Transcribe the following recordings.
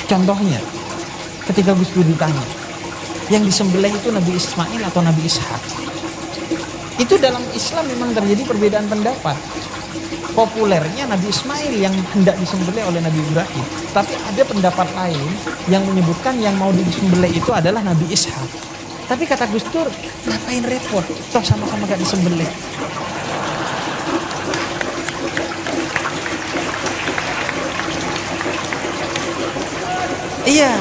Contohnya, ketika Gus Dur ditanya, yang disembelih itu Nabi Ismail atau Nabi Ishak? Itu dalam Islam memang terjadi perbedaan pendapat. Populernya Nabi Ismail yang hendak disembelih oleh Nabi Ibrahim. Tapi ada pendapat lain yang menyebutkan yang mau disembelih itu adalah Nabi Ishak. Tapi kata Gus Dur, ngapain repot? Toh sama-sama gak disembelih. Iya,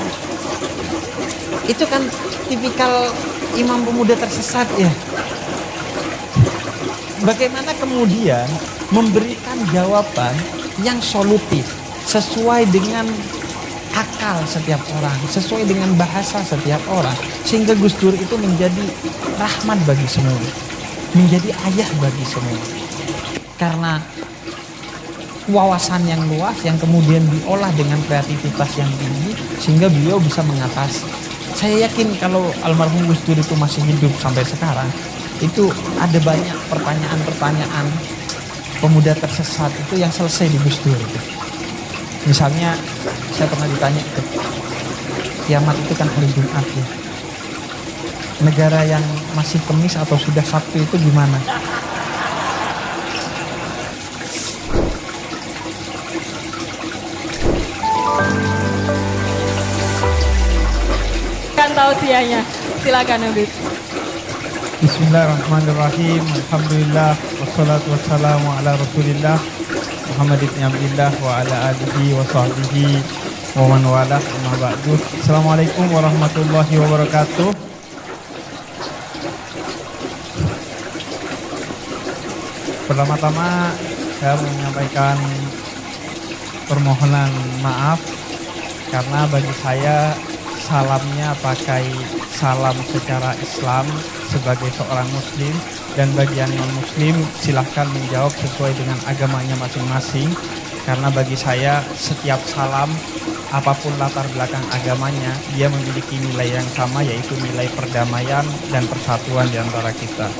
itu kan tipikal imam pemuda tersesat ya. Bagaimana kemudian memberikan jawaban yang solutif sesuai dengan akal setiap orang, sesuai dengan bahasa setiap orang, sehingga Gus Dur itu menjadi rahmat bagi semua, menjadi ayah bagi semua. Karena wawasan yang luas yang kemudian diolah dengan kreativitas yang tinggi sehingga beliau bisa mengatasi. Saya yakin kalau almarhum Gus Dur itu masih hidup sampai sekarang, itu ada banyak pertanyaan-pertanyaan pemuda tersesat itu yang selesai di Gus Dur itu. Misalnya saya pernah ditanya, kiamat itu kan hari Jumat ya, negara yang masih Kamis atau sudah Sabtu itu gimana? Kan tausiahnya, silakan Habib. Bismillahirrahmanirrahim. Alhamdulillah wassalatu wassalamu ala Rasulillah Muhammad ibn Abdillah wa ala alihi wa sahbihi wa man walah, amma ba'du. Assalamualaikum warahmatullahi wabarakatuh. Pertama-tama saya menyampaikan permohonan maaf karena bagi saya salamnya pakai salam secara Islam sebagai seorang muslim, dan bagi yang non muslim silahkan menjawab sesuai dengan agamanya masing-masing, karena bagi saya setiap salam apapun latar belakang agamanya dia memiliki nilai yang sama, yaitu nilai perdamaian dan persatuan di antara kita.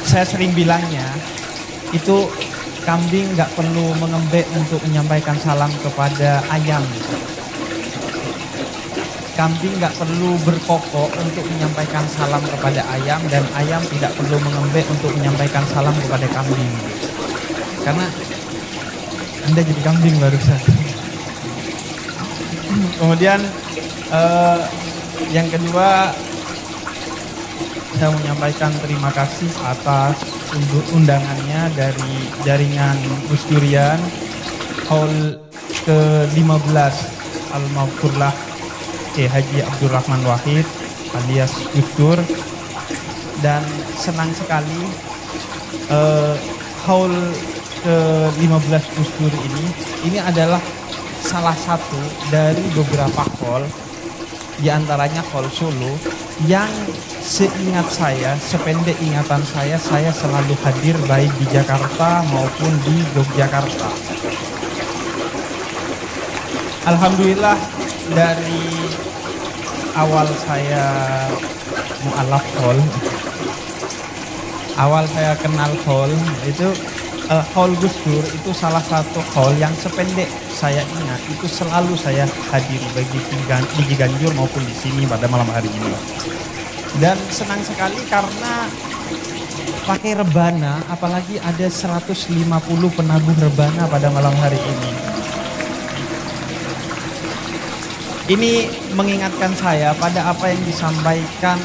Saya sering bilangnya itu kambing nggak perlu mengembek untuk menyampaikan salam kepada ayam. Kambing nggak perlu berkokok untuk menyampaikan salam kepada ayam, dan ayam tidak perlu mengembek untuk menyampaikan salam kepada kambing. Karena Anda jadi kambing barusan. Kemudian yang kedua, saya menyampaikan terima kasih atas undangannya dari jaringan Gus Durian Haul ke-15 Al-Maghfurlah Haji Abdurrahman Wahid alias Gus Dur, dan senang sekali Haul ke-15 Gus Dur ini adalah salah satu dari beberapa haul, diantaranya haul Solo yang seingat saya, sependek ingatan saya selalu hadir baik di Jakarta maupun di Yogyakarta. Alhamdulillah, dari awal saya mu'alaf haul, awal saya kenal haul itu haul Gus Dur itu salah satu haul yang sependek saya ingat itu selalu saya hadiri baik di Ciganjur maupun di sini pada malam hari ini. Dan senang sekali karena pakai rebana, apalagi ada 150 penabuh rebana pada malam hari ini. Ini mengingatkan saya pada apa yang disampaikan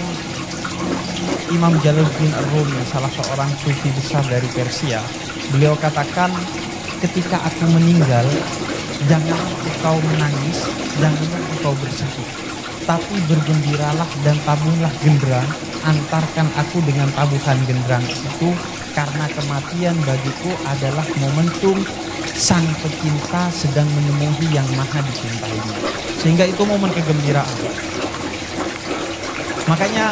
Imam Jalaluddin Ar-Rumi, salah seorang sufi besar dari Persia. Beliau katakan, ketika aku meninggal, jangan engkau menangis, jangan engkau bersedih, tapi bergembiralah dan tabuhlah genderang, antarkan aku dengan tabuhan genderang itu, karena kematian bagiku adalah momentum sang pecinta sedang menemui yang maha dicintainya. Sehingga itu momen kegembiraan. Makanya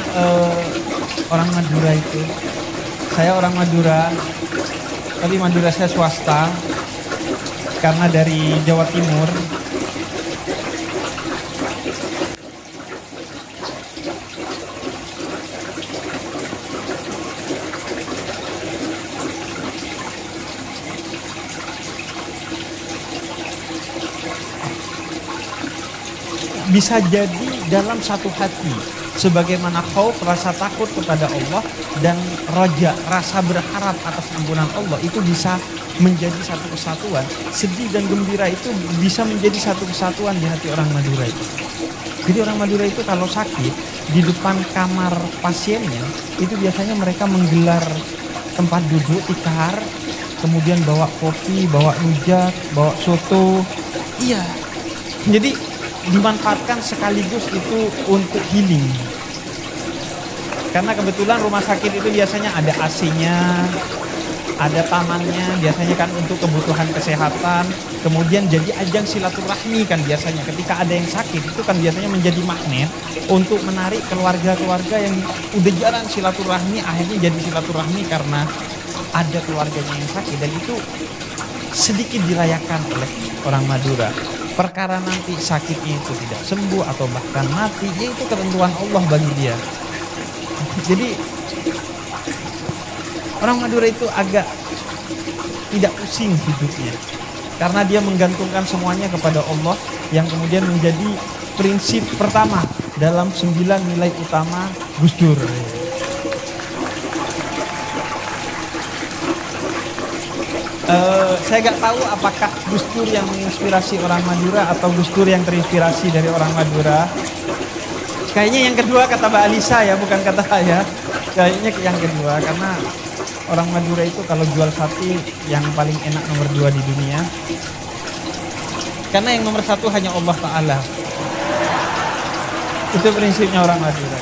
orang Madura itu, saya orang Madura, tapi Madura saya swasta, karena dari Jawa Timur. bisa jadi dalam satu hati, sebagaimana khauf, rasa takut kepada Allah, dan roja, rasa berharap atas ampunan Allah, itu bisa menjadi satu kesatuan. Sedih dan gembira itu bisa menjadi satu kesatuan di hati orang Madura itu. Jadi orang Madura itu kalau sakit, di depan kamar pasiennya itu biasanya mereka menggelar tempat duduk tikar, kemudian bawa kopi, bawa rujak, bawa soto. Iya, jadi dimanfaatkan sekaligus itu untuk healing. Karena kebetulan rumah sakit itu biasanya ada AC-nya, ada tamannya, biasanya kan untuk kebutuhan kesehatan. Kemudian jadi ajang silaturahmi kan biasanya. Ketika ada yang sakit itu kan biasanya menjadi magnet untuk menarik keluarga-keluarga yang udah jarang silaturahmi, akhirnya jadi silaturahmi karena ada keluarganya yang sakit. Dan itu sedikit dirayakan oleh orang Madura. Perkara nanti sakitnya itu tidak sembuh atau bahkan mati, ya itu ketentuan Allah bagi dia. Jadi orang Madura itu agak tidak pusing hidupnya, karena dia menggantungkan semuanya kepada Allah, yang kemudian menjadi prinsip pertama dalam 9 nilai utama Gus Dur. Saya gak tahu apakah Gus Dur yang menginspirasi orang Madura atau Gus Dur yang terinspirasi dari orang Madura. Kayaknya yang kedua kata Mbak Alisa ya, bukan kata saya. Kayaknya yang kedua, karena orang Madura itu kalau jual sapi yang paling enak nomor 2 di dunia. Karena yang nomor 1 hanya Allah Ta'ala. Itu prinsipnya orang Madura.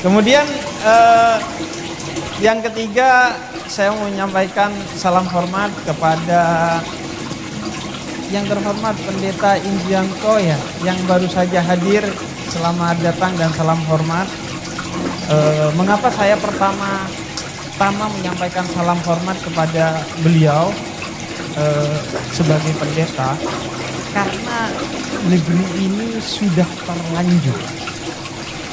Kemudian yang ketiga, saya mau menyampaikan salam hormat kepada yang terhormat Pendeta Injianto ya, yang baru saja hadir. Selamat datang dan salam hormat. Mengapa saya pertama menyampaikan salam hormat kepada beliau sebagai pendeta? Karena negeri ini sudah terlanjur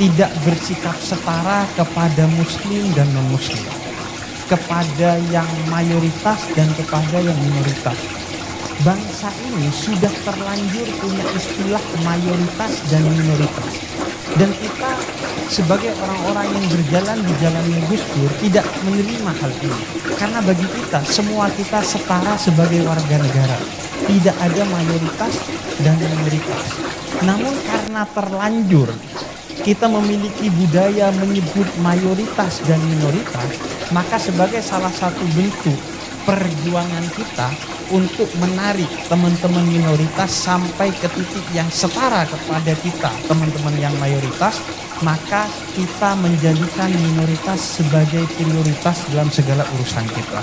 tidak bersikap setara kepada muslim dan non-muslim, kepada yang mayoritas dan kepada yang minoritas. Bangsa ini sudah terlanjur punya istilah mayoritas dan minoritas. Dan kita sebagai orang-orang yang berjalan di jalan Gus Dur tidak menerima hal ini. Karena bagi kita, semua kita setara sebagai warga negara. Tidak ada mayoritas dan minoritas. Namun karena terlanjur kita memiliki budaya menyebut mayoritas dan minoritas, maka sebagai salah satu bentuk perjuangan kita untuk menarik teman-teman minoritas sampai ke titik yang setara kepada kita, teman-teman yang mayoritas, maka kita menjadikan minoritas sebagai prioritas dalam segala urusan kita.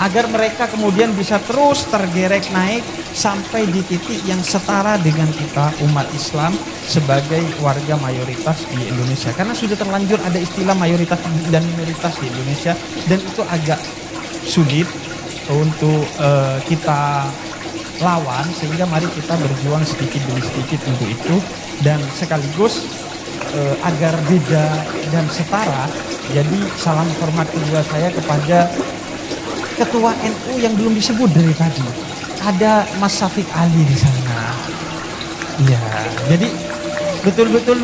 Agar mereka kemudian bisa terus tergerek naik sampai di titik yang setara dengan kita umat Islam sebagai warga mayoritas di Indonesia. Karena sudah terlanjur ada istilah mayoritas dan minoritas di Indonesia, dan itu agak sulit untuk kita lawan, sehingga mari kita berjuang sedikit demi sedikit untuk itu. Dan sekaligus agar beda dan setara, jadi salam hormat kedua saya kepada Ketua NU yang belum disebut dari tadi. Ada Mas Syafiq Ali di sana. Iya, jadi betul-betul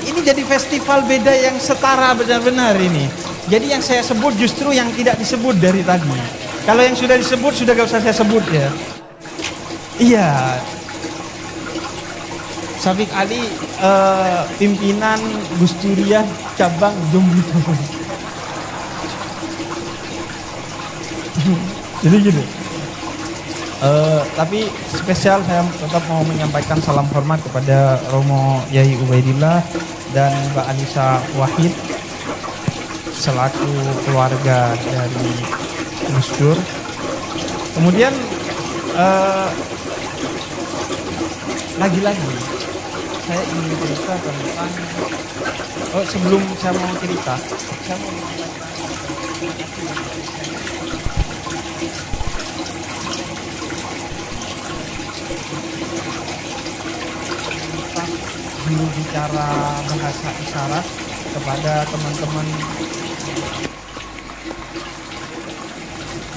ini jadi festival beda yang setara benar-benar ini. Jadi yang saya sebut justru yang tidak disebut dari tadi. Kalau yang sudah disebut sudah gak usah saya sebut ya. Iya. Syafiq Ali pimpinan Gus Duriah cabang Jomblo. Jadi gitu. Tapi spesial saya tetap mau menyampaikan salam hormat kepada Romo Yai Ubaidillah dan Mbak Alisa Wahid selaku keluarga dari Gus Dur. Kemudian lagi-lagi saya ingin cerita tentang sebelum saya mau cerita, saya mau menyampaikan juru bicara bahasa isyarat kepada teman-teman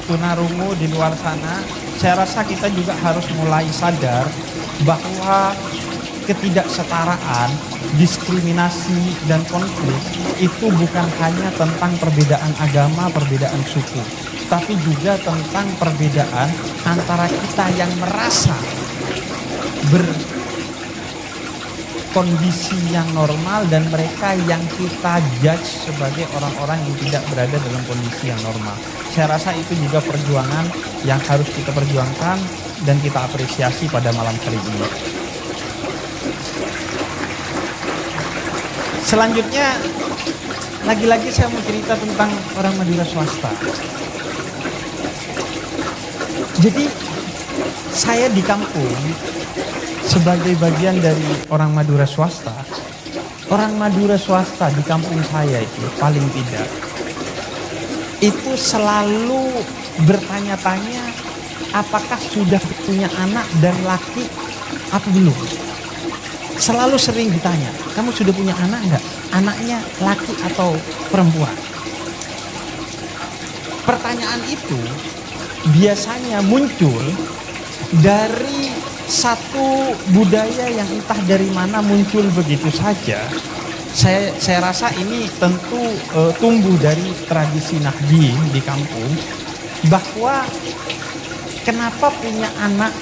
tunarungu di luar sana saya rasa kita juga harus mulai sadar bahwa ketidaksetaraan, diskriminasi, dan konflik itu bukan hanya tentang perbedaan agama, perbedaan suku, tapi juga tentang perbedaan antara kita yang merasa berkondisi yang normal dan mereka yang kita judge sebagai orang-orang yang tidak berada dalam kondisi yang normal. Saya rasa itu juga perjuangan yang harus kita perjuangkan dan kita apresiasi pada malam hari ini. Selanjutnya, lagi-lagi saya mau cerita tentang orang Madura swasta. Jadi, saya di kampung sebagai bagian dari orang Madura swasta. Orang Madura swasta di kampung saya itu paling tidak itu selalu bertanya-tanya apakah sudah punya anak dan laki apa belum. Selalu sering ditanya, kamu sudah punya anak enggak? Anaknya laki atau perempuan? Pertanyaan itu biasanya muncul dari satu budaya yang entah dari mana muncul begitu saja. Saya rasa ini tentu tumbuh dari tradisi Nahdien di kampung, bahwa kenapa punya anak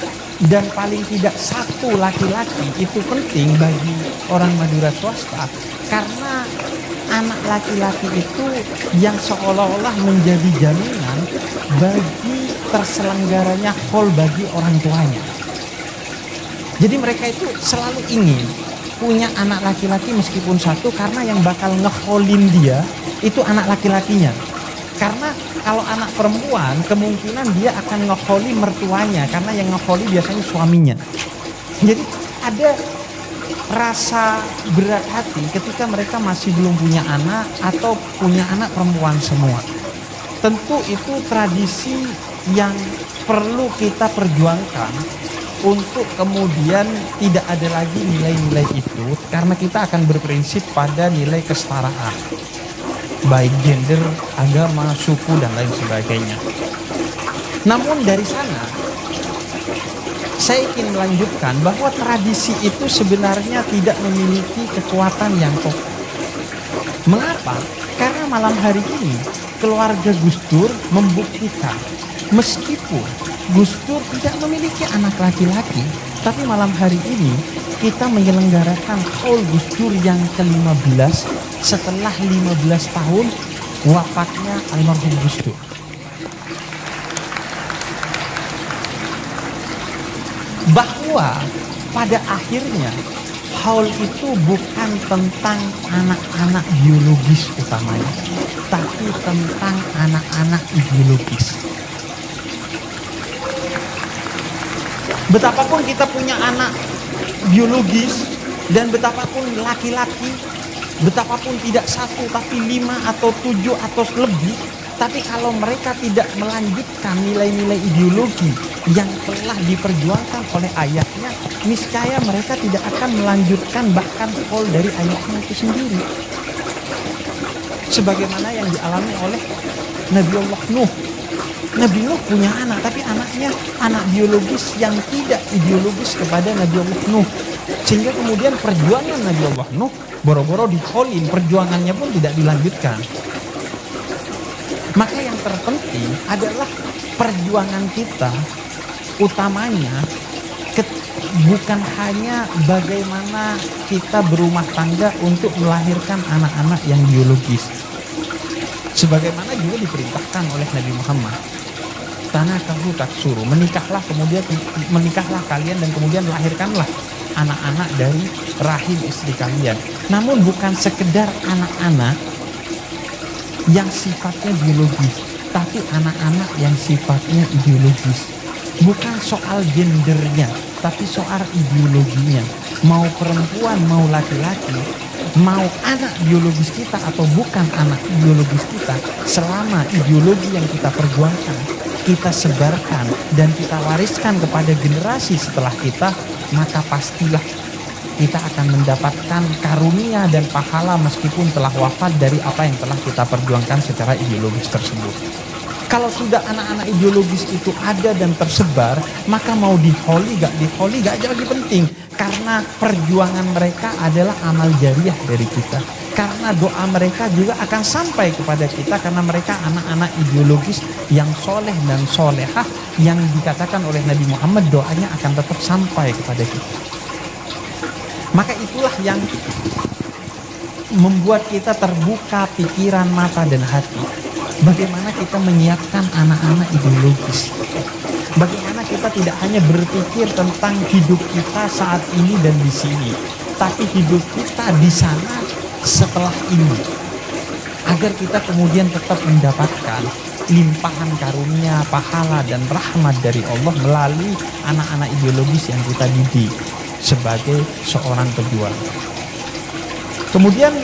dan paling tidak satu laki-laki itu penting bagi orang Madura swasta, karena anak laki-laki itu yang seolah-olah menjadi jaminan bagi terselenggaranya haul bagi orang tuanya. Jadi mereka itu selalu ingin punya anak laki-laki meskipun satu, karena yang bakal ngeholin dia itu anak laki-lakinya. Karena kalau anak perempuan kemungkinan dia akan ngeholi mertuanya, karena yang ngeholi biasanya suaminya. Jadi ada rasa berat hati ketika mereka masih belum punya anak atau punya anak perempuan semua. Tentu itu tradisi yang perlu kita perjuangkan untuk kemudian tidak ada lagi nilai-nilai itu, karena kita akan berprinsip pada nilai kesetaraan, baik gender, agama, suku, dan lain sebagainya. Namun dari sana saya ingin melanjutkan bahwa tradisi itu sebenarnya tidak memiliki kekuatan yang kokoh. Mengapa? Karena malam hari ini keluarga Gus Dur membuktikan meskipun Gus Dur tidak memiliki anak laki-laki, tapi malam hari ini kita menyelenggarakan haul Gus Dur yang ke-15 setelah 15 tahun wafatnya almarhum Gus Dur. Bahwa pada akhirnya haul itu bukan tentang anak-anak biologis utamanya, tapi tentang anak-anak ideologis. Betapapun kita punya anak biologis dan betapapun laki-laki, betapapun tidak satu tapi 5 atau 7 atau lebih, tapi kalau mereka tidak melanjutkan nilai-nilai ideologi yang telah diperjuangkan oleh ayahnya, niscaya mereka tidak akan melanjutkan bahkan haul dari ayahnya itu sendiri. Sebagaimana yang dialami oleh Nabiullah Nuh. Nabi Nuh punya anak, tapi anaknya anak biologis yang tidak ideologis kepada Nabiullah Nuh. Sehingga kemudian perjuangan Nabiullah Nuh boro-boro diholin, perjuangannya pun tidak dilanjutkan. Maka yang terpenting adalah perjuangan kita utamanya bukan hanya bagaimana kita berumah tangga untuk melahirkan anak-anak yang biologis. Sebagaimana juga diperintahkan oleh Nabi Muhammad, tanakahu taksuru, menikahlah kalian dan kemudian lahirkanlah anak-anak dari rahim istri kalian. Namun bukan sekedar anak-anak yang sifatnya biologis, tapi anak-anak yang sifatnya ideologis. Bukan soal gendernya, tapi soal ideologinya. Mau perempuan, mau laki-laki, mau anak biologis kita atau bukan anak biologis kita, selama ideologi yang kita perjuangkan, kita sebarkan dan kita wariskan kepada generasi setelah kita, maka pastilah kita akan mendapatkan karunia dan pahala meskipun telah wafat dari apa yang telah kita perjuangkan secara ideologis tersebut. Kalau sudah anak-anak ideologis itu ada dan tersebar, maka mau diholi gak jauh lebih penting. Karena perjuangan mereka adalah amal jariah dari kita. Karena doa mereka juga akan sampai kepada kita, karena mereka anak-anak ideologis yang soleh dan solehah, yang dikatakan oleh Nabi Muhammad doanya akan tetap sampai kepada kita. Maka itulah yang membuat kita terbuka pikiran, mata, dan hati. Bagaimana kita menyiapkan anak-anak ideologis. Bagaimana kita tidak hanya berpikir tentang hidup kita saat ini dan di sini, tapi hidup kita di sana setelah ini. Agar kita kemudian tetap mendapatkan limpahan karunia, pahala, dan rahmat dari Allah melalui anak-anak ideologis yang kita didik sebagai seorang pejuang. Kemudian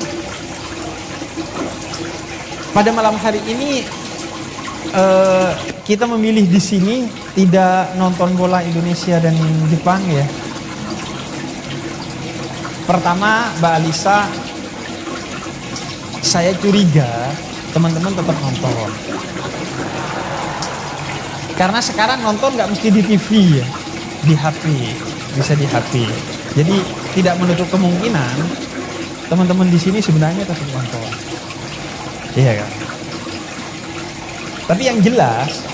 pada malam hari ini kita memilih di sini tidak nonton bola Indonesia dan Jepang ya. Pertama, Mbak Alisa, saya curiga teman-teman tetap nonton. Karena sekarang nonton nggak mesti di TV ya, di HP, bisa di HP. Jadi tidak menutup kemungkinan teman-teman di sini sebenarnya tetap nonton. Iya kan? Tapi yang jelas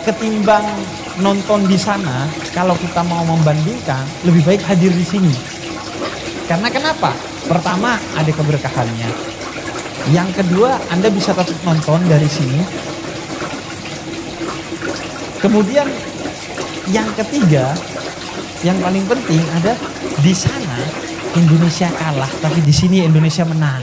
ketimbang nonton di sana, kalau kita mau membandingkan, lebih baik hadir di sini. Karena kenapa? Pertama, ada keberkahannya. Yang kedua, Anda bisa tetap nonton dari sini. Kemudian yang ketiga, yang paling penting ada di sana Indonesia kalah, tapi di sini Indonesia menang.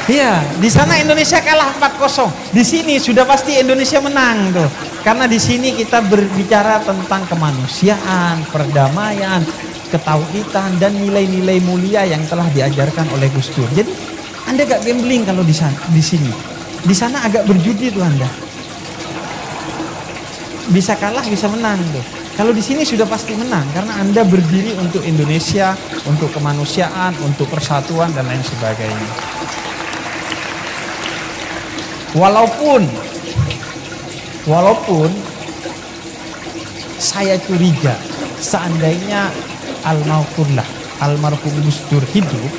Iya, di sana Indonesia kalah 4-0. Di sini sudah pasti Indonesia menang tuh. Karena di sini kita berbicara tentang kemanusiaan, perdamaian, ketauhidan, dan nilai-nilai mulia yang telah diajarkan oleh Gus Dur. Jadi Anda gak gambling kalau di sini. Di sana agak berjudi tuh Anda. Bisa kalah, bisa menang tuh. Kalau di sini sudah pasti menang karena Anda berdiri untuk Indonesia, untuk kemanusiaan, untuk persatuan dan lain sebagainya. Walaupun saya curiga seandainya almarhum Gus Dur hidup,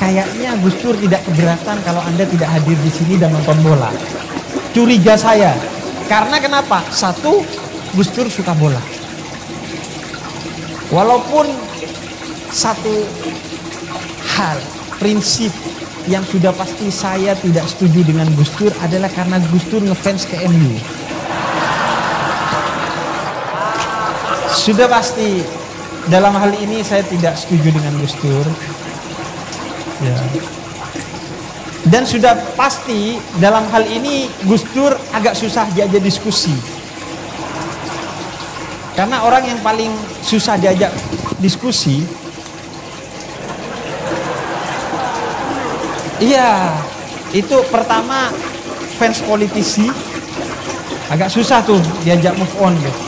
kayaknya Gus Dur tidak keberatan kalau Anda tidak hadir di sini dan nonton bola. Curiga saya. Karena kenapa? Satu, Gus Dur suka bola. Walaupun satu hal, prinsip yang sudah pasti saya tidak setuju dengan Gus Dur adalah karena Gus Dur ngefans ke MU. Sudah pasti dalam hal ini saya tidak setuju dengan Gus Dur. Ya. Dan sudah pasti dalam hal ini Gus Dur agak susah diajak diskusi. Karena orang yang paling susah diajak diskusi, iya, itu pertama fans politisi, agak susah tuh diajak move on gitu.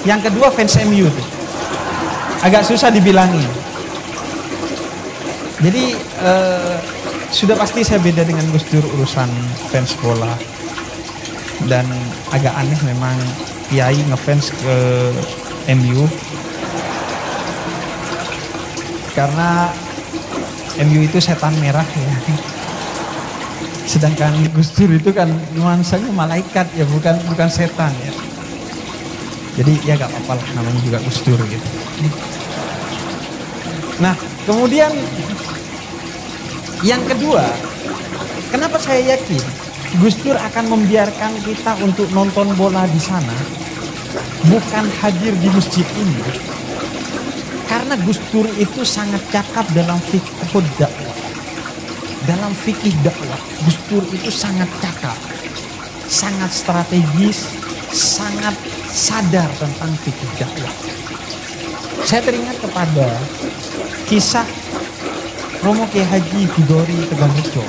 Yang kedua fans MU tuh, agak susah dibilangin. Jadi sudah pasti saya beda dengan Gus Dur urusan fans bola. Dan agak aneh memang Kiai ngefans ke MU. Karena MU itu setan merah ya. Sedangkan Gus Dur itu kan nuansanya malaikat ya, bukan setan ya. Jadi ya gak apa-apa lah, namanya juga Gus Dur gitu. Nah kemudian yang kedua, kenapa saya yakin Gus Dur akan membiarkan kita untuk nonton bola di sana, bukan hadir di masjid ini? Karena Gus Dur itu sangat cakap dalam fikih dakwah. Dalam fikih dakwah, Gus Dur itu sangat cakap, sangat strategis, sangat sadar tentang fikih dakwah. Saya teringat kepada kisah Romo Kiai Haji Hudori Tegalrejo,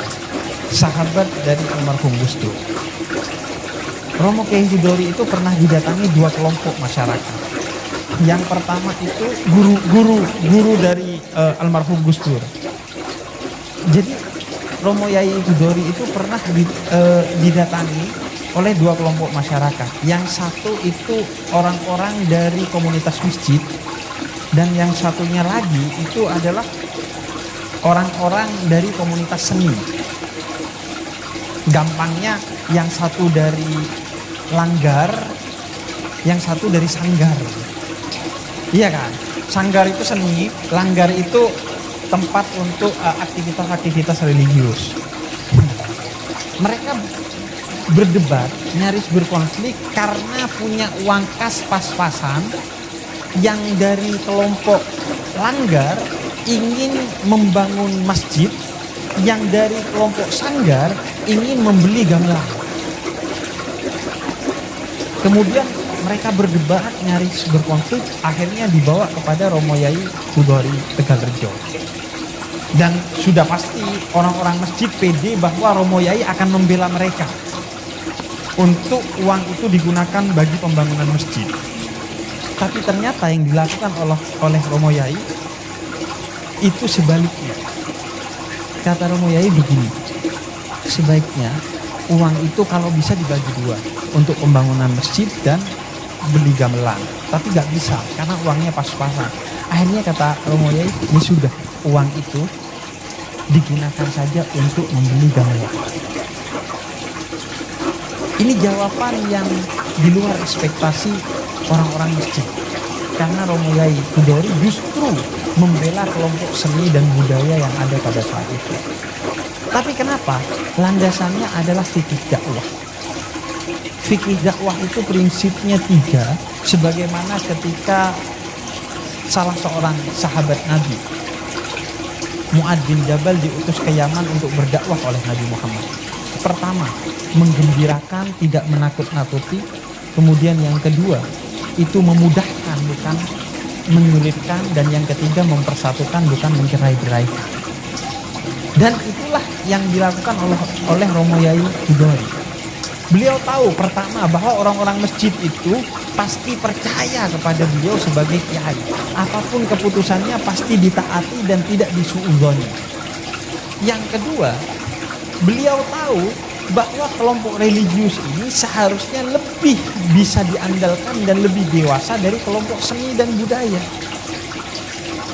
sahabat dari almarhum Gus Dur. Romo Kiai Hudori itu pernah didatangi dua kelompok masyarakat. Yang pertama itu guru dari almarhum Gus Dur. Jadi Romo Yai Hudori itu pernah didatangi oleh dua kelompok masyarakat. Yang satu itu orang-orang dari komunitas masjid, dan yang satunya lagi itu adalah orang-orang dari komunitas seni. Gampangnya yang satu dari langgar, yang satu dari sanggar. Iya kan? Sanggar itu seni, langgar itu tempat untuk aktivitas-aktivitas religius. Mereka berdebat, nyaris berkonflik karena punya uang kas pas-pasan. Yang dari kelompok langgar ingin membangun masjid, yang dari kelompok sanggar ingin membeli gamelan. Kemudian mereka berdebat, nyaris berkonflik, akhirnya dibawa kepada Romo Yai Hudori Tegalrejo. Dan sudah pasti orang-orang masjid pede bahwa Romo Yai akan membela mereka untuk uang itu digunakan bagi pembangunan masjid. Tapi ternyata yang dilakukan oleh Romo Yai itu sebaliknya. Kata Romo Yai begini, sebaiknya uang itu kalau bisa dibagi dua, untuk pembangunan masjid dan beli gamelan. Tapi gak bisa karena uangnya pas-pasan. Akhirnya kata Romo Yai, ini sudah, uang itu digunakan saja untuk membeli gamelan. Ini jawaban yang di luar ekspektasi orang-orang masjid. Karena Romo Yai Hudori justru membela kelompok seni dan budaya yang ada pada saat itu. Tapi kenapa? Landasannya adalah fikih dakwah. Fikih dakwah itu prinsipnya 3, sebagaimana ketika salah seorang sahabat Nabi, Mu'ad bin Jabal, diutus ke Yaman untuk berdakwah oleh Nabi Muhammad. Pertama, menggembirakan, tidak menakut-nakuti. Kemudian yang kedua, itu memudahkan, bukan menyulitkan. Dan yang ketiga, mempersatukan, bukan mencerai-beraikan. Dan itulah yang dilakukan oleh Romo Yai Hudori. Beliau tahu pertama bahwa orang-orang masjid itu pasti percaya kepada beliau sebagai kiai. Apapun keputusannya pasti ditaati dan tidak disuudzoni. Yang kedua, beliau tahu bahwa kelompok religius ini seharusnya lebih bisa diandalkan dan lebih dewasa dari kelompok seni dan budaya.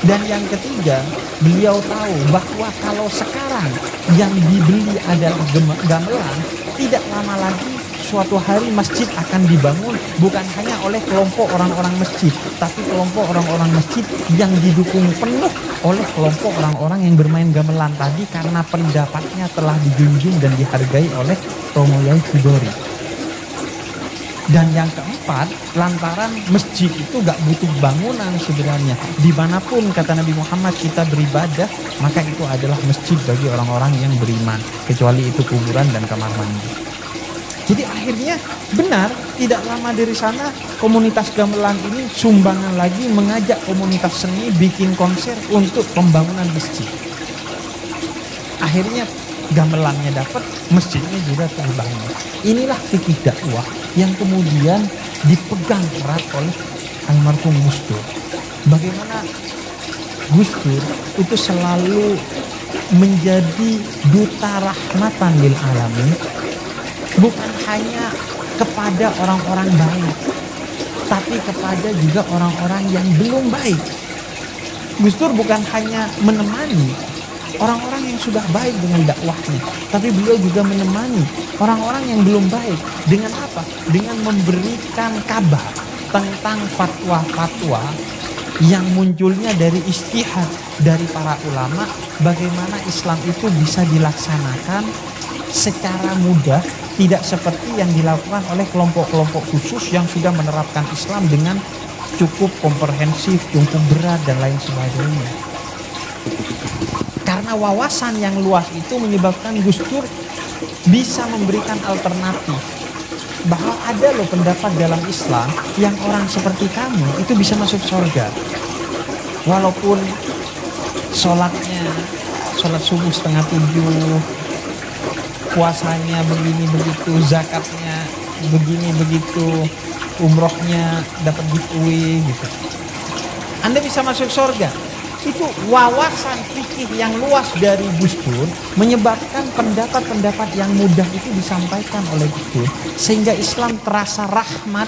Dan yang ketiga, beliau tahu bahwa kalau sekarang yang dibeli adalah gamelan, tidak lama lagi suatu hari masjid akan dibangun bukan hanya oleh kelompok orang-orang masjid, tapi kelompok orang-orang masjid yang didukung penuh oleh kelompok orang-orang yang bermain gamelan tadi, karena pendapatnya telah dijunjung dan dihargai oleh Romo Yai Hudori. Dan yang keempat, lantaran masjid itu gak butuh bangunan sebenarnya. Dimanapun kata Nabi Muhammad kita beribadah, maka itu adalah masjid bagi orang-orang yang beriman, kecuali itu kuburan dan kamar mandi. Jadi akhirnya benar, tidak lama dari sana komunitas gamelan ini sumbangan lagi mengajak komunitas seni bikin konser untuk pembangunan masjid. Akhirnya gamelannya dapat, masjidnya juga terbangun. Inilah fikih dakwah yang kemudian dipegang erat oleh almarhum Gus Dur. Bagaimana Gus Dur itu selalu menjadi duta rahmatan lil alamin, bukan hanya kepada orang-orang baik, tapi kepada juga orang-orang yang belum baik. Gus Dur bukan hanya menemani orang-orang yang sudah baik dengan dakwahnya, tapi beliau juga menemani orang-orang yang belum baik. Dengan apa? Dengan memberikan kabar tentang fatwa-fatwa yang munculnya dari ijtihad dari para ulama, bagaimana Islam itu bisa dilaksanakan secara mudah, tidak seperti yang dilakukan oleh kelompok-kelompok khusus yang sudah menerapkan Islam dengan cukup komprehensif, cukup berat dan lain sebagainya. Karena wawasan yang luas itu menyebabkan Gus Dur bisa memberikan alternatif bahwa ada loh pendapat dalam Islam yang orang seperti kamu itu bisa masuk surga. Walaupun sholat subuh 6:30, puasanya begini begitu, zakatnya begini begitu, umrohnya dapat giveaway gitu. Anda bisa masuk surga. itu wawasan fikih yang luas dari Gus Dur menyebabkan pendapat-pendapat yang mudah itu disampaikan oleh Gus Dur, sehingga Islam terasa rahmat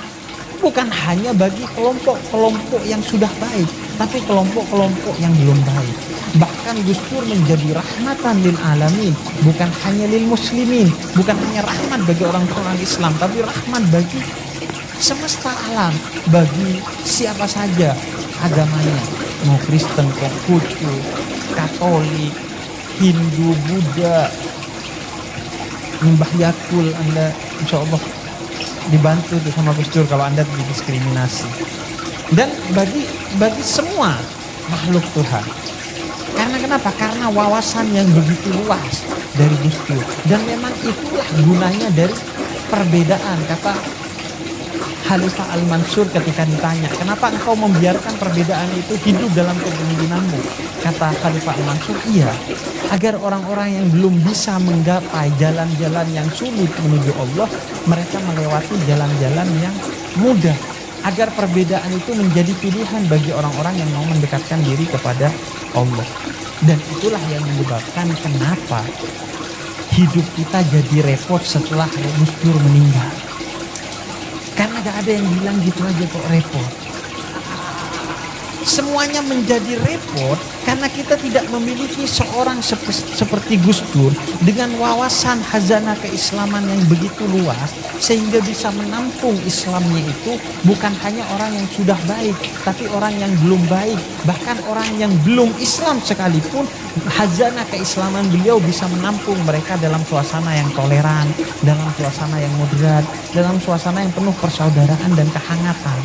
bukan hanya bagi kelompok-kelompok yang sudah baik, tapi kelompok-kelompok yang belum baik. Bahkan Gus Dur menjadi rahmatan lil alamin, bukan hanya lil muslimin, bukan hanya rahmat bagi orang-orang Islam, tapi rahmat bagi semesta alam, bagi siapa saja agamanya, mau Kristen, Konghucu, Katolik, Hindu, Buddha, Mbah Yakul. Anda insya Allah dibantu tuh sama Gus Dur kalau Anda didiskriminasi. Dan bagi semua makhluk Tuhan. Karena kenapa? Karena wawasan yang begitu luas dari Gus Dur. Dan memang itulah gunanya dari perbedaan. Kata Khalifah Al-Mansur ketika ditanya, kenapa engkau membiarkan perbedaan itu hidup dalam kepemimpinanmu? Kata Khalifah Al-Mansur, iya, agar orang-orang yang belum bisa menggapai jalan-jalan yang sulit menuju Allah, mereka melewati jalan-jalan yang mudah. Agar perbedaan itu menjadi pilihan bagi orang-orang yang mau mendekatkan diri kepada Allah. Dan itulah yang menyebabkan kenapa hidup kita jadi repot setelah Gus Dur meninggal. Karena gak ada yang bilang gitu aja kok repot. Semuanya menjadi repot karena kita tidak memiliki seorang seperti Gus Dur dengan wawasan khazanah keislaman yang begitu luas, sehingga bisa menampung Islamnya itu bukan hanya orang yang sudah baik, tapi orang yang belum baik, bahkan orang yang belum Islam sekalipun. Khazanah keislaman beliau bisa menampung mereka dalam suasana yang toleran, dalam suasana yang moderat, dalam suasana yang penuh persaudaraan dan kehangatan.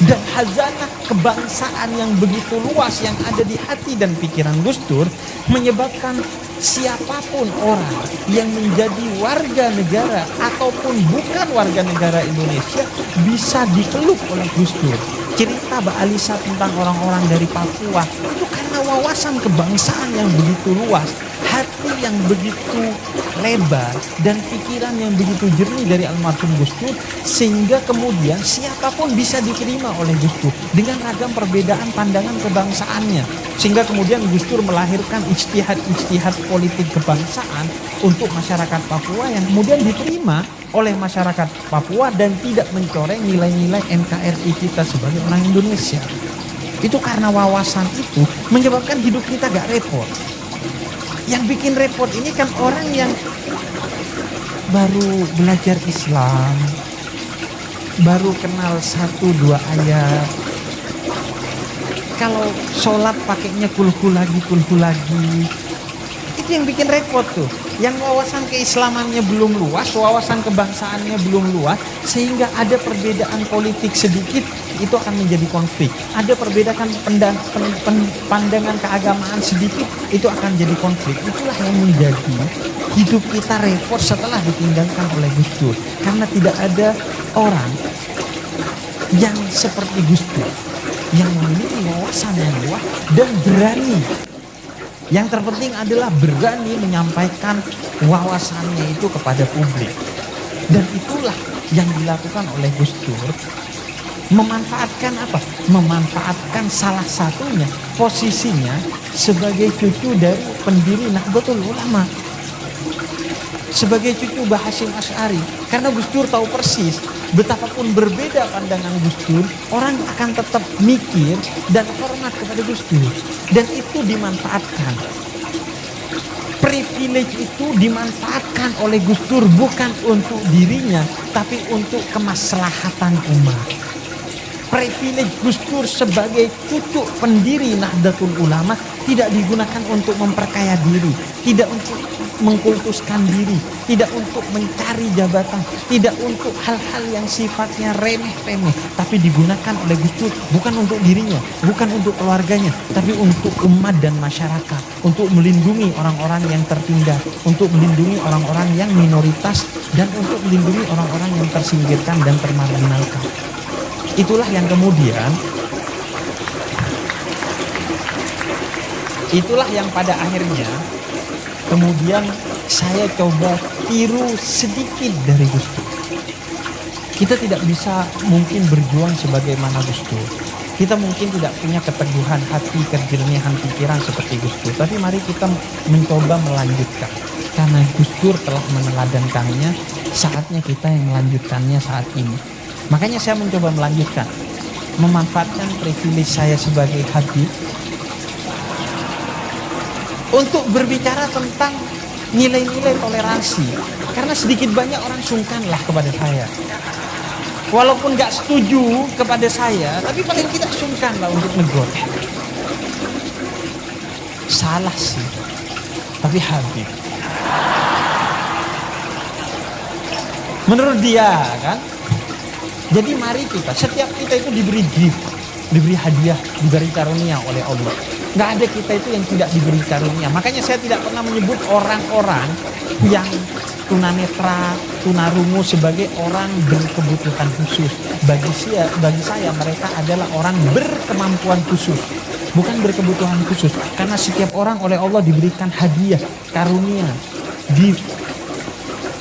Dan khazanah kebangsaan yang begitu luas yang ada di hati dan pikiran Gus Dur menyebabkan siapapun orang yang menjadi warga negara ataupun bukan warga negara Indonesia bisa dipeluk oleh Gus Dur. Cerita Mbak Alisa tentang orang-orang dari Papua itu karena wawasan kebangsaan yang begitu luas, hati yang begitu lebar, dan pikiran yang begitu jernih dari almarhum Gus Dur, sehingga kemudian siapapun bisa diterima oleh Gus Dur dengan ragam perbedaan pandangan kebangsaannya, sehingga kemudian Gus Dur melahirkan ijtihad politik kebangsaan untuk masyarakat Papua yang kemudian diterima oleh masyarakat Papua dan tidak mencoreng nilai-nilai NKRI kita sebagai orang Indonesia. Itu karena wawasan itu menyebabkan hidup kita gak repot. Yang bikin repot ini kan orang yang baru belajar Islam, baru kenal 1-2 ayat. Kalau sholat pakainya kulhu lagi. Itu yang bikin repot tuh. Yang wawasan keislamannya belum luas, wawasan kebangsaannya belum luas, sehingga ada perbedaan politik sedikit, itu akan menjadi konflik. Ada perbedaan pandangan keagamaan sedikit, itu akan jadi konflik. Itulah yang menjadi hidup kita repot setelah ditinggalkan oleh Gus Dur. Karena tidak ada orang yang seperti Gus Dur, yang memiliki wawasan yang luas dan berani. Yang terpenting adalah berani menyampaikan wawasannya itu kepada publik. Dan itulah yang dilakukan oleh Gus Dur. Memanfaatkan apa? Memanfaatkan salah satunya posisinya sebagai cucu dari pendiri Nahdlatul Ulama, sebagai cucu Mbah Hasyim Asy'ari. Karena Gus Dur tahu persis betapapun berbeda pandangan Gus Dur, orang akan tetap mikir dan hormat kepada Gus Dur. Dan itu dimanfaatkan. Privilege itu dimanfaatkan oleh Gus Dur bukan untuk dirinya, tapi untuk kemaslahatan umat. Privilege Gus Dur sebagai cucu pendiri Nahdlatul Ulama tidak digunakan untuk memperkaya diri, tidak untuk mengkultuskan diri, tidak untuk mencari jabatan, tidak untuk hal-hal yang sifatnya remeh-temeh, tapi digunakan oleh Gus Dur bukan untuk dirinya, bukan untuk keluarganya, tapi untuk umat dan masyarakat, untuk melindungi orang-orang yang tertindas, untuk melindungi orang-orang yang minoritas, dan untuk melindungi orang-orang yang tersingkirkan dan termarginalkan. Itulah yang kemudian, itulah yang pada akhirnya kemudian saya coba tiru sedikit dari Gus Dur. Kita tidak bisa mungkin berjuang sebagaimana Gus Dur. Kita mungkin tidak punya keteguhan hati, kejernihan pikiran seperti Gus Dur, tapi mari kita mencoba melanjutkan. Karena Gus Dur telah meneladankannya, saatnya kita yang melanjutkannya saat ini. Makanya saya mencoba melanjutkan, memanfaatkan privilege saya sebagai habib untuk berbicara tentang nilai-nilai toleransi. Karena sedikit banyak orang sungkanlah kepada saya. Walaupun gak setuju kepada saya, tapi paling tidak sungkanlah untuk negur. Salah sih, tapi habib. Menurut dia kan. Jadi mari kita, setiap kita itu diberi gift, diberi hadiah, diberi karunia oleh Allah. Gak ada kita itu yang tidak diberi karunia. Makanya saya tidak pernah menyebut orang-orang yang tunanetra, tunarungu sebagai orang berkebutuhan khusus. Bagi saya mereka adalah orang berkemampuan khusus, bukan berkebutuhan khusus. Karena setiap orang oleh Allah diberikan hadiah, karunia, gift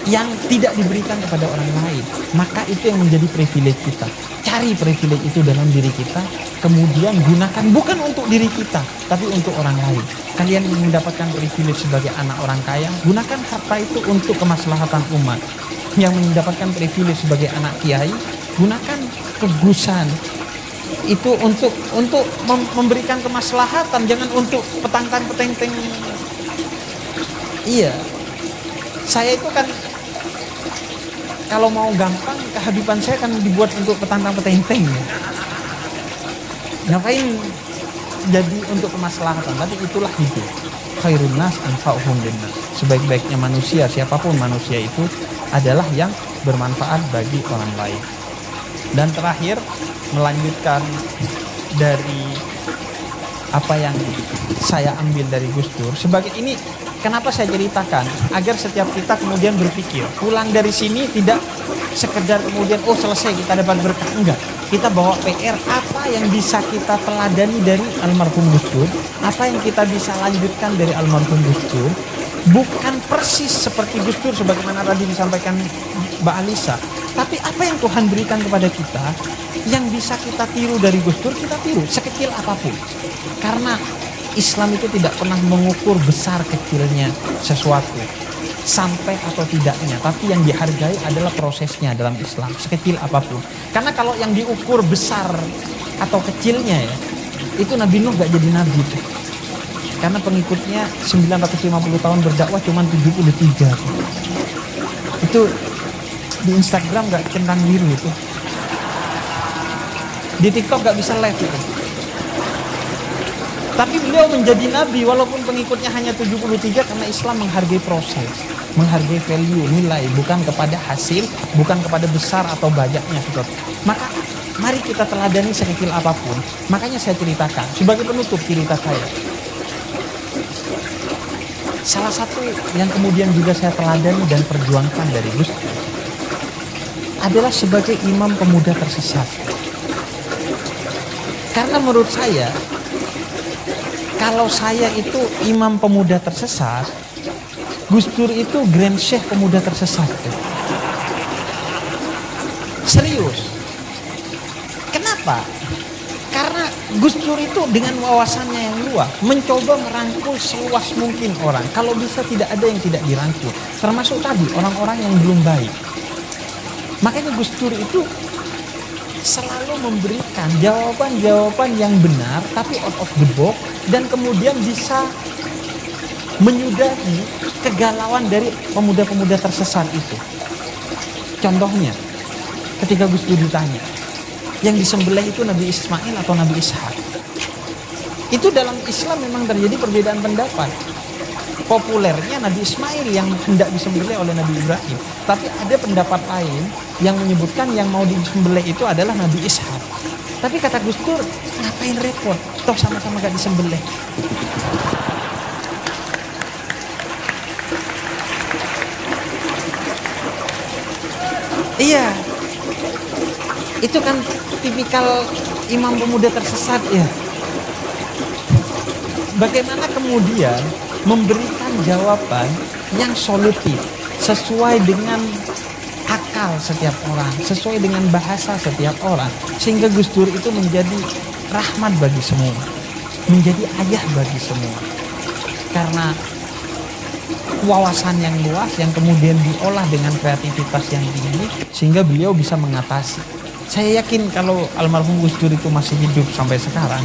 yang tidak diberikan kepada orang lain. Maka itu yang menjadi privilege kita. Cari privilege itu dalam diri kita, kemudian gunakan bukan untuk diri kita, tapi untuk orang lain. Kalian ingin mendapatkan privilege sebagai anak orang kaya, gunakan harta itu untuk kemaslahatan umat. Yang mendapatkan privilege sebagai anak kiai, gunakan kegusan itu untuk memberikan kemaslahatan, jangan untuk petangkan petenteng. Iya, saya itu kan kalau mau gampang, kehabiban saya kan dibuat untuk petantang petenteng ya. Ngapain jadi untuk kemaslahatan? Tapi itulah hidup. Khairun nas anfa'uhum linnas. Sebaik-baiknya manusia, siapapun manusia itu adalah yang bermanfaat bagi orang lain. Dan terakhir, melanjutkan dari apa yang saya ambil dari Gus Dur. Sebagai ini, kenapa saya ceritakan? Agar setiap kita kemudian berpikir, pulang dari sini tidak sekedar kemudian, oh selesai kita dapat berkah. Enggak. Kita bawa PR, apa yang bisa kita teladani dari almarhum Gus Dur, apa yang kita bisa lanjutkan dari almarhum Gus Dur. Bukan persis seperti Gus Dur sebagaimana tadi disampaikan Mbak Alisa, tapi apa yang Tuhan berikan kepada kita yang bisa kita tiru dari Gus Dur, kita tiru sekecil apapun. Karena Islam itu tidak pernah mengukur besar kecilnya sesuatu, sampai atau tidaknya, tapi yang dihargai adalah prosesnya dalam Islam, sekecil apapun. Karena kalau yang diukur besar atau kecilnya ya, itu Nabi Nuh gak jadi nabi tuh. Karena pengikutnya 950 tahun berdakwah cuma 73. Itu di Instagram gak centang biru itu. Di TikTok gak bisa live itu. Tapi beliau menjadi nabi walaupun pengikutnya hanya 73 karena Islam menghargai proses, menghargai value, nilai, bukan kepada hasil, bukan kepada besar atau banyaknya. Maka mari kita teladani sekecil apapun. Makanya saya ceritakan sebagai penutup cerita saya. Salah satu yang kemudian juga saya teladani dan perjuangkan dari Gus Dur adalah sebagai imam pemuda tersesat. Karena menurut saya, kalau saya itu imam pemuda tersesat, Gus Dur itu Grand Syekh pemuda tersesat. Serius. Kenapa? Karena Gus Dur itu dengan wawasannya yang luas mencoba merangkul seluas mungkin orang. Kalau bisa tidak ada yang tidak dirangkul. Termasuk tadi orang-orang yang belum baik. Makanya Gus Dur itu selalu memberikan jawaban-jawaban yang benar tapi out of the box dan kemudian bisa menyudahi kegalauan dari pemuda-pemuda tersesat itu. Contohnya, ketika Gus Dur ditanya, yang disembelih itu Nabi Ismail atau Nabi Ishak? Itu dalam Islam memang terjadi perbedaan pendapat. Populernya Nabi Ismail yang hendak disembelih oleh Nabi Ibrahim. Tapi ada pendapat lain yang menyebutkan yang mau disembelih itu adalah Nabi Ishak. Tapi kata Gus Dur, ngapain repot? Toh sama-sama gak disembelih. Iya. Itu kan tipikal imam pemuda tersesat ya. Bagaimana kemudian memberikan jawaban yang solutif sesuai dengan akal setiap orang, sesuai dengan bahasa setiap orang, sehingga Gus Dur itu menjadi rahmat bagi semua, menjadi ayah bagi semua. Karena wawasan yang luas yang kemudian diolah dengan kreativitas yang tinggi sehingga beliau bisa mengatasi. Saya yakin kalau almarhum Gus Dur itu masih hidup sampai sekarang,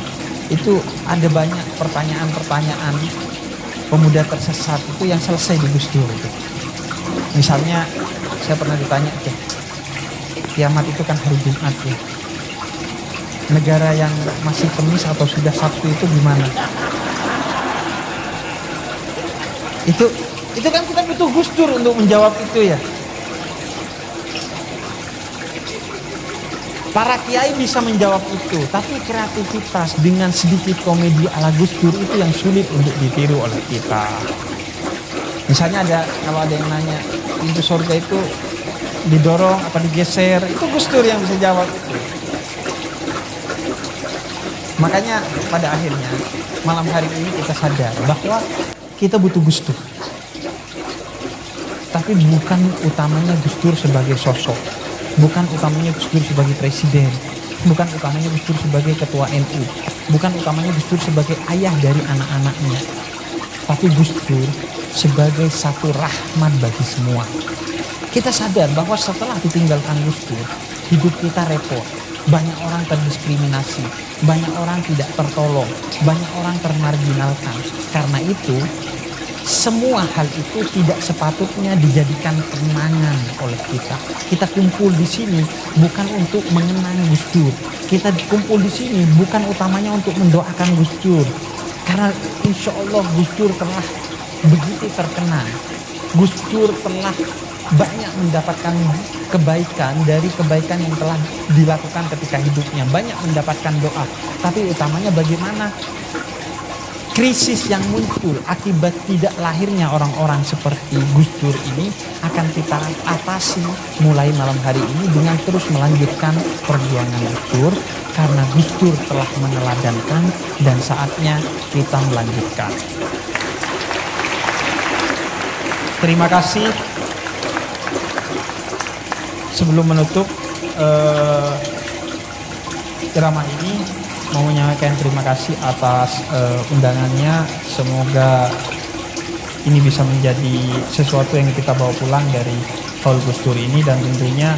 itu ada banyak pertanyaan-pertanyaan pemuda tersesat itu yang selesai di Gus Dur itu. Misalnya saya pernah ditanya, kiamat itu kan hari Jumat ya. Negara yang masih Kamis atau sudah Sabtu itu gimana? Itu kan kita butuh Gus Dur untuk menjawab itu ya. Para kiai bisa menjawab itu, tapi kreativitas dengan sedikit komedi ala Gus Dur itu yang sulit untuk ditiru oleh kita. Misalnya kalau ada yang nanya, pintu surga itu didorong apa digeser, itu Gus Dur yang bisa jawab itu. Makanya pada akhirnya malam hari ini kita sadar bahwa kita butuh Gus Dur. Tapi bukan utamanya Gus Dur sebagai sosok, bukan utamanya Gus Dur sebagai presiden, bukan utamanya Gus Dur sebagai ketua NU, bukan utamanya Gus Dur sebagai ayah dari anak-anaknya, tapi Gus Dur sebagai satu rahmat bagi semua. Kita sadar bahwa setelah ditinggalkan Gus Dur, hidup kita repot, banyak orang terdiskriminasi, banyak orang tidak tertolong, banyak orang termarginalkan. Karena itu semua hal itu tidak sepatutnya dijadikan kenangan oleh kita. Kita kumpul di sini bukan untuk mengenang Gus Dur. Kita kumpul di sini bukan utamanya untuk mendoakan Gus Dur. Karena insya Allah Gus Dur telah begitu terkenal. Gus Dur telah banyak mendapatkan kebaikan dari kebaikan yang telah dilakukan ketika hidupnya. Banyak mendapatkan doa. Tapi utamanya bagaimana krisis yang muncul akibat tidak lahirnya orang-orang seperti Gus Dur ini akan kita atasi mulai malam hari ini dengan terus melanjutkan perjuangan Gus Dur, karena Gus Dur telah meneladankan dan saatnya kita melanjutkan. Terima kasih. Sebelum menutup drama ini, mau menyampaikan terima kasih atas undangannya. Semoga ini bisa menjadi sesuatu yang kita bawa pulang dari Haul Gus Dur ini, dan tentunya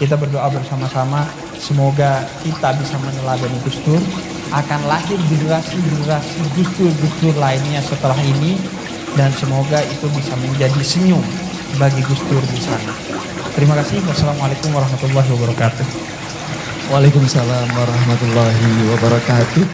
kita berdoa bersama-sama semoga kita bisa meneladani Gus Dur, akan lahir generasi-generasi Gus Dur lainnya setelah ini, dan semoga itu bisa menjadi senyum bagi Gus Dur di sana. Terima kasih. Wassalamualaikum warahmatullahi wabarakatuh. Waalaikumsalam warahmatullahi wabarakatuh.